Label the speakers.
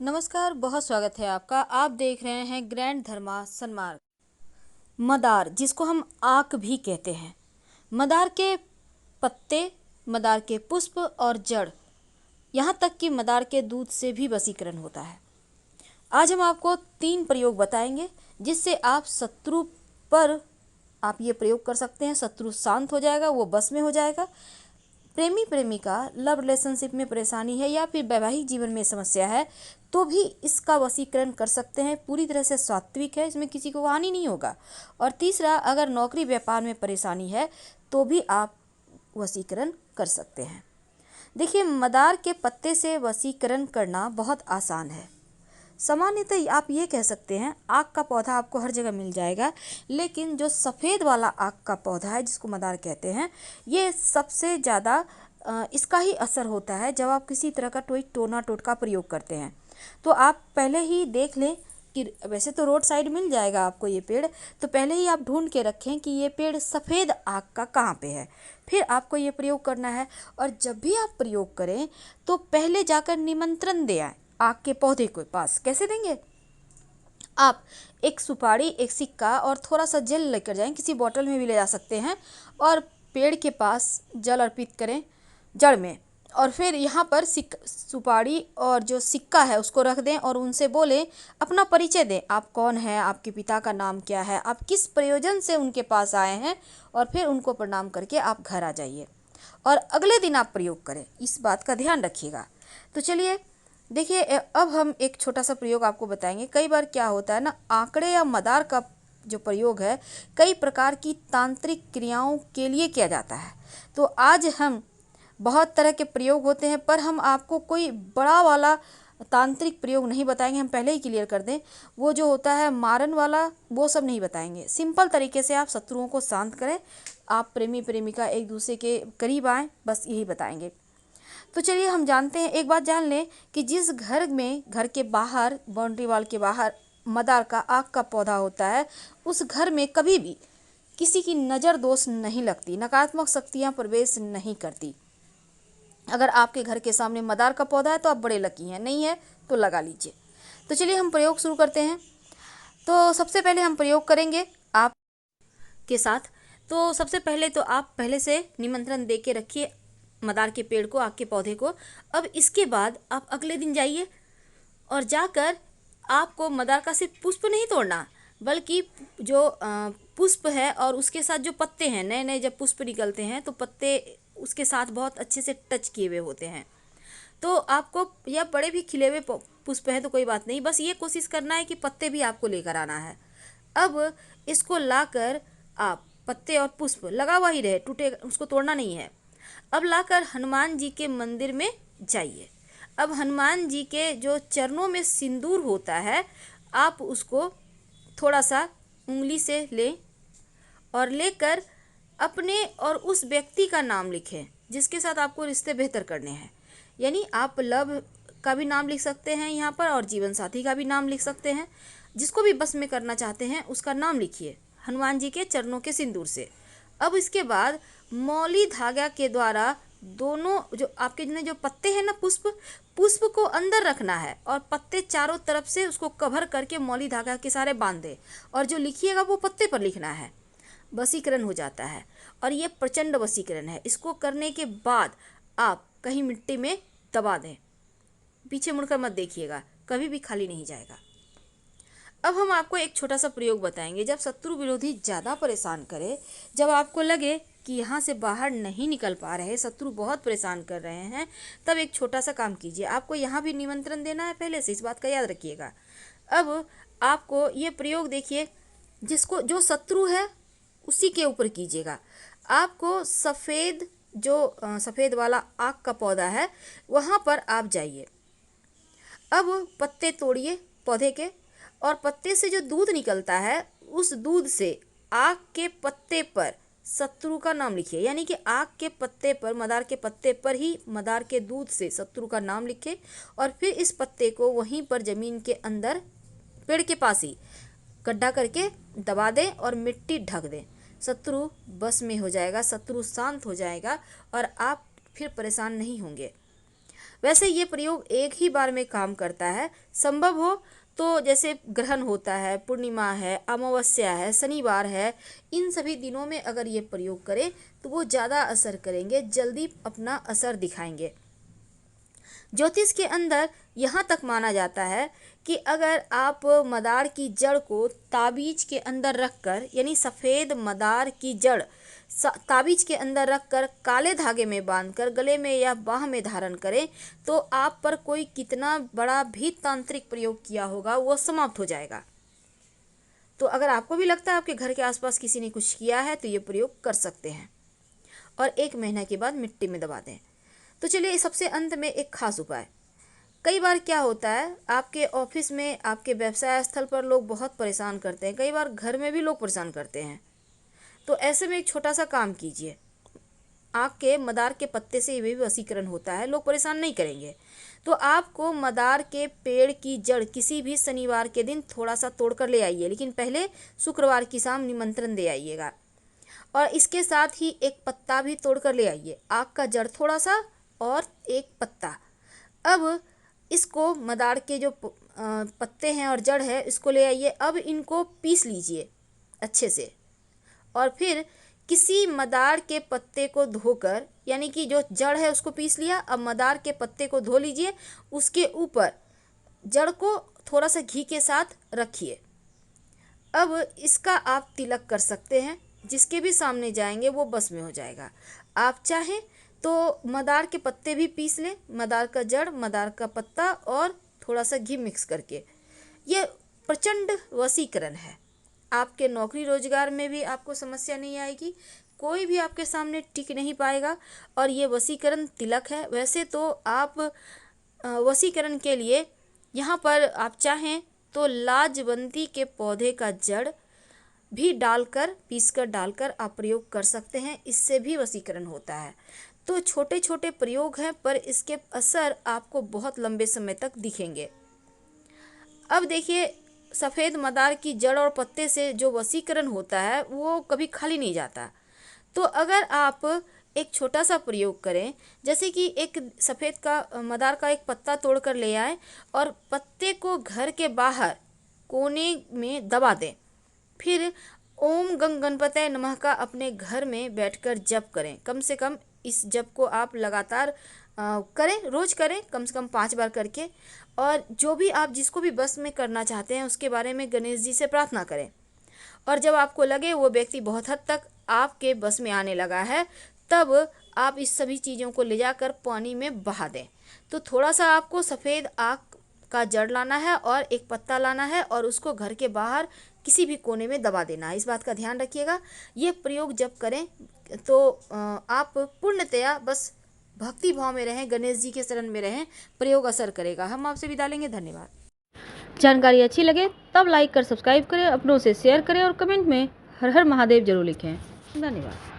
Speaker 1: नमस्कार, बहुत स्वागत है आपका। आप देख रहे हैं ग्रैंड धर्मा सन्मार्ग। मदार, जिसको हम आक भी कहते हैं, मदार के पत्ते, मदार के पुष्प और जड़, यहाँ तक कि मदार के दूध से भी वशीकरण होता है। आज हम आपको 3 प्रयोग बताएंगे जिससे आप शत्रु पर आप ये प्रयोग कर सकते हैं। शत्रु शांत हो जाएगा, वो बस में हो जाएगा। प्रेमी प्रेमिका लव रिलेशनशिप में परेशानी है या फिर वैवाहिक जीवन में समस्या है तो भी इसका वशीकरण कर सकते हैं। पूरी तरह से सात्विक है, इसमें किसी को हानि नहीं होगा। और तीसरा, अगर नौकरी व्यापार में परेशानी है तो भी आप वशीकरण कर सकते हैं। देखिए, मदार के पत्ते से वशीकरण करना बहुत आसान है। सामान्यतः आप ये कह सकते हैं आक का पौधा आपको हर जगह मिल जाएगा, लेकिन जो सफ़ेद वाला आक का पौधा है जिसको मदार कहते हैं, ये सबसे ज़्यादा इसका ही असर होता है जब आप किसी तरह का कोई टोना टोटका प्रयोग करते हैं। तो आप पहले ही देख लें कि वैसे तो रोड साइड मिल जाएगा आपको ये पेड़, तो पहले ही आप ढूंढ के रखें कि ये पेड़ सफ़ेद आक का कहाँ पे है, फिर आपको ये प्रयोग करना है। और जब भी आप प्रयोग करें तो पहले जाकर निमंत्रण दे आए आक के पौधे के पास। कैसे देंगे? आप एक सुपारी, एक सिक्का और थोड़ा सा जल लेकर जाएं, किसी बोतल में भी ले जा सकते हैं, और पेड़ के पास जल अर्पित करें जड़ में। और फिर यहाँ पर सुपारी और जो सिक्का है उसको रख दें और उनसे बोलें, अपना परिचय दें, आप कौन हैं, आपके पिता का नाम क्या है, आप किस प्रयोजन से उनके पास आए हैं, और फिर उनको प्रणाम करके आप घर आ जाइए और अगले दिन आप प्रयोग करें। इस बात का ध्यान रखिएगा। तो चलिए देखिए, अब हम एक छोटा सा प्रयोग आपको बताएंगे। कई बार क्या होता है ना, आंकड़े या मदार का जो प्रयोग है कई प्रकार की तांत्रिक क्रियाओं के लिए किया जाता है। तो आज हम बहुत तरह के प्रयोग होते हैं, पर हम आपको कोई बड़ा वाला तांत्रिक प्रयोग नहीं बताएंगे। हम पहले ही क्लियर कर दें, वो जो होता है मारन वाला, वो सब नहीं बताएंगे। सिंपल तरीके से आप शत्रुओं को शांत करें, आप प्रेमी प्रेमिका एक दूसरे के करीब आएँ, बस यही बताएंगे। तो चलिए हम जानते हैं, एक बात जान लें कि जिस घर में, घर के बाहर, बाउंड्री वॉल के बाहर मदार का आक का पौधा होता है, उस घर में कभी भी किसी की नज़र दोष नहीं लगती, नकारात्मक शक्तियाँ प्रवेश नहीं करती। अगर आपके घर के सामने मदार का पौधा है तो आप बड़े लकी हैं, नहीं है तो लगा लीजिए। तो चलिए हम प्रयोग शुरू करते हैं। तो सबसे पहले हम प्रयोग करेंगे आप के साथ। तो सबसे पहले तो आप पहले से निमंत्रण दे के रखिए मदार के पेड़ को, आक के पौधे को। अब इसके बाद आप अगले दिन जाइए और जाकर आपको मदार का सिर्फ पुष्प नहीं तोड़ना, बल्कि जो पुष्प है और उसके साथ जो पत्ते हैं, नए नए जब पुष्प निकलते हैं तो पत्ते उसके साथ बहुत अच्छे से टच किए हुए होते हैं। तो आपको, या बड़े भी खिले हुए पुष्प हैं तो कोई बात नहीं, बस ये कोशिश करना है कि पत्ते भी आपको लेकर आना है। अब इसको लाकर आप, पत्ते और पुष्प लगा हुआ ही रहे, टूटे, उसको तोड़ना नहीं है। अब लाकर हनुमान जी के मंदिर में जाइए। अब हनुमान जी के जो चरणों में सिंदूर होता है, आप उसको थोड़ा सा उंगली से लें और लेकर अपने और उस व्यक्ति का नाम लिखें जिसके साथ आपको रिश्ते बेहतर करने हैं। यानी आप लव का भी नाम लिख सकते हैं यहाँ पर, और जीवन साथी का भी नाम लिख सकते हैं। जिसको भी बस में करना चाहते हैं उसका नाम लिखिए हनुमान जी के चरणों के सिंदूर से। अब इसके बाद मौली धागा के द्वारा दोनों जो आपके जो पत्ते हैं ना, पुष्प को अंदर रखना है और पत्ते चारों तरफ से उसको कवर करके मौली धागा के सारे बांध दें, और जो लिखिएगा वो पत्ते पर लिखना है। वशीकरण हो जाता है और ये प्रचंड वशीकरण है। इसको करने के बाद आप कहीं मिट्टी में दबा दें, पीछे मुड़कर मत देखिएगा, कभी भी खाली नहीं जाएगा। अब हम आपको एक छोटा सा प्रयोग बताएंगे। जब शत्रु विरोधी ज़्यादा परेशान करे, जब आपको लगे कि यहाँ से बाहर नहीं निकल पा रहे, शत्रु बहुत परेशान कर रहे हैं, तब एक छोटा सा काम कीजिए। आपको यहाँ भी निमंत्रण देना है पहले से, इस बात का याद रखिएगा। अब आपको ये प्रयोग देखिए, जिसको जो शत्रु है उसी के ऊपर कीजिएगा। आपको सफ़ेद, जो सफ़ेद वाला आक का पौधा है, वहाँ पर आप जाइए। अब पत्ते तोड़िए पौधे के, और पत्ते से जो दूध निकलता है उस दूध से आक के पत्ते पर शत्रु का नाम लिखिए। यानी कि आक के पत्ते पर, मदार के पत्ते पर ही मदार के दूध से शत्रु का नाम लिखें, और फिर इस पत्ते को वहीं पर ज़मीन के अंदर, पेड़ के पास ही गड्ढा करके दबा दें और मिट्टी ढक दें। शत्रु बस में हो जाएगा, शत्रु शांत हो जाएगा और आप फिर परेशान नहीं होंगे। वैसे ये प्रयोग एक ही बार में काम करता है। संभव हो तो जैसे ग्रहण होता है, पूर्णिमा है, अमावस्या है, शनिवार है, इन सभी दिनों में अगर ये प्रयोग करें तो वो ज़्यादा असर करेंगे, जल्दी अपना असर दिखाएंगे। ज्योतिष के अंदर यहाँ तक माना जाता है कि अगर आप मदार की जड़ को ताबीज के अंदर रखकर, यानी सफ़ेद मदार की जड़ ताबीज के अंदर रखकर काले धागे में बांधकर गले में या बाह में धारण करें तो आप पर कोई कितना बड़ा भी तांत्रिक प्रयोग किया होगा वो समाप्त हो जाएगा। तो अगर आपको भी लगता है आपके घर के आसपास किसी ने कुछ किया है तो ये प्रयोग कर सकते हैं और 1 महीना के बाद मिट्टी में दबा दें। तो चलिए सबसे अंत में एक खास उपाय। कई बार क्या होता है, आपके ऑफिस में, आपके व्यवसाय स्थल पर लोग बहुत परेशान करते हैं, कई बार घर में भी लोग परेशान करते हैं। तो ऐसे में एक छोटा सा काम कीजिए। आक के मदार के पत्ते से ये भी वशीकरण होता है, लोग परेशान नहीं करेंगे। तो आपको मदार के पेड़ की जड़ किसी भी शनिवार के दिन थोड़ा सा तोड़कर ले आइए, लेकिन पहले शुक्रवार की शाम निमंत्रण दे आइएगा। और इसके साथ ही एक पत्ता भी तोड़कर ले आइए, आक का जड़ थोड़ा सा और एक पत्ता। अब इसको मदार के जो पत्ते हैं और जड़ है इसको ले आइए। अब इनको पीस लीजिए अच्छे से और फिर किसी मदार के पत्ते को धोकर, यानी कि जो जड़ है उसको पीस लिया, अब मदार के पत्ते को धो लीजिए, उसके ऊपर जड़ को थोड़ा सा घी के साथ रखिए। अब इसका आप तिलक कर सकते हैं, जिसके भी सामने जाएंगे वो बस में हो जाएगा। आप चाहें तो मदार के पत्ते भी पीस लें, मदार का जड़, मदार का पत्ता और थोड़ा सा घी मिक्स करके। ये प्रचंड वशीकरण है। आपके नौकरी रोजगार में भी आपको समस्या नहीं आएगी, कोई भी आपके सामने टिक नहीं पाएगा और ये वशीकरण तिलक है। वैसे तो आप वशीकरण के लिए यहाँ पर आप चाहें तो लाजवंती के पौधे का जड़ भी डालकर, पीसकर डालकर आप प्रयोग कर सकते हैं, इससे भी वशीकरण होता है। तो छोटे छोटे प्रयोग हैं पर इसके असर आपको बहुत लंबे समय तक दिखेंगे। अब देखिए, सफ़ेद मदार की जड़ और पत्ते से जो वशीकरण होता है वो कभी खाली नहीं जाता। तो अगर आप एक छोटा सा प्रयोग करें, जैसे कि एक सफ़ेद का मदार का एक पत्ता तोड़कर ले आए और पत्ते को घर के बाहर कोने में दबा दें, फिर ओम गंग गणपतये नमः का अपने घर में बैठकर जप करें। कम से कम इस जप को आप लगातार करें, रोज करें, कम से कम 5 बार करके। और जो भी आप जिसको भी बस में करना चाहते हैं उसके बारे में गणेश जी से प्रार्थना करें। और जब आपको लगे वो व्यक्ति बहुत हद तक आपके बस में आने लगा है, तब आप इस सभी चीज़ों को ले जाकर पानी में बहा दें। तो थोड़ा सा आपको सफ़ेद आक का जड़ लाना है और एक पत्ता लाना है और उसको घर के बाहर किसी भी कोने में दबा देना है। इस बात का ध्यान रखिएगा। ये प्रयोग जब करें तो आप पूर्णतया बस भक्ति भाव में रहें, गणेश जी के शरण में रहें, प्रयोग असर करेगा। हम आपसे विदा लेंगे। धन्यवाद। जानकारी अच्छी लगे तब लाइक कर सब्सक्राइब करें, अपनों से शेयर करें और कमेंट में हर हर महादेव जरूर लिखें। धन्यवाद।